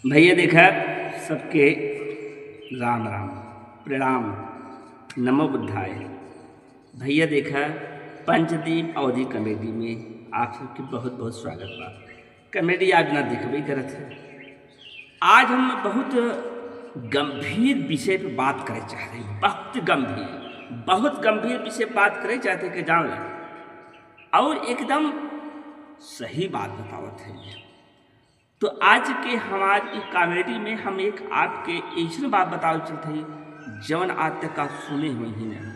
भैया देखा सबके राम राम प्रणाम नमो बुद्धाय। भैया देखा पंचदीप अवधि कॉमेडी में आप सबके बहुत बहुत स्वागत बा। कॉमेडी आज ना देखबे करत है। आज हम बहुत गंभीर विषय पर बात करे चाह रहे हैं। बहुत गंभीर विषय पर बात करे चाहते कि जान लें और एकदम सही बात बतावत है। तो आज के हमारी कॉमेडी में हम एक आपके ऐसी बात बताओ चलते हैं जवन आज तक आप सुने हुए ही नहीं,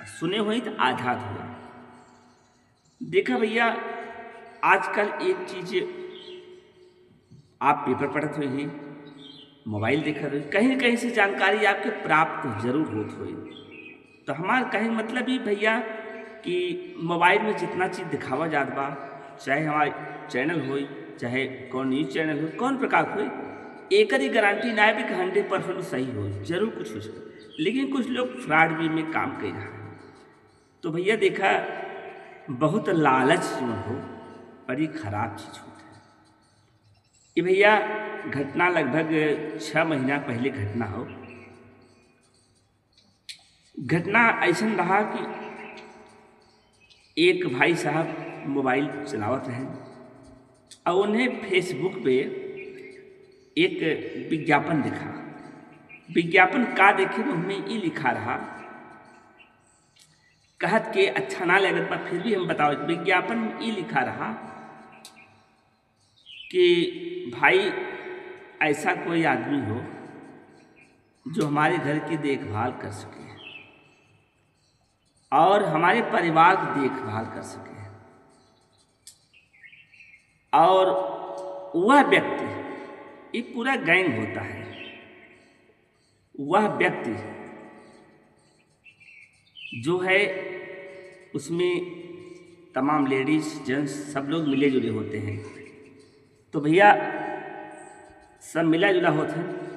सुने हुए तो आज़ाद हुआ। देखा भैया आजकल एक चीज़ आप पेपर पढ़ते हुए हैं, मोबाइल देखते हुए, कहीं कहीं से जानकारी आपके प्राप्त जरूर होती हुई। तो हमारा कहीं मतलब ही भैया कि मोबाइल में जितना चीज़ दिखावा जाता बा, चाहे हमारे चैनल हो चाहे कौन न्यूज़ चैनल हो कौन प्रकार हो, एक ही गारंटी ना है कि 100% सही हो, जरूर कुछ हो सकता। लेकिन कुछ लोग फ्रॉड भी में काम कर रहा है। तो भैया देखा बहुत लालच जो हो बड़ी खराब चीज़ होती है। ये भैया घटना लगभग 6 महीना पहले घटना हो। घटना ऐसा रहा कि एक भाई साहब मोबाइल चलावत रहे और उन्हें फेसबुक पे एक विज्ञापन दिखा। विज्ञापन का देखे तो हमें ये लिखा रहा, कहत के अच्छा ना लगत पर फिर भी हम बताओ। विज्ञापन ये लिखा रहा कि भाई ऐसा कोई आदमी हो जो हमारे घर की देखभाल कर सके और हमारे परिवार की देखभाल कर सके, और वह व्यक्ति, ये पूरा गैंग होता है, वह व्यक्ति जो है उसमें तमाम लेडीज जेंट्स सब लोग मिले जुले होते हैं। तो भैया सब मिला जुला होते हैं।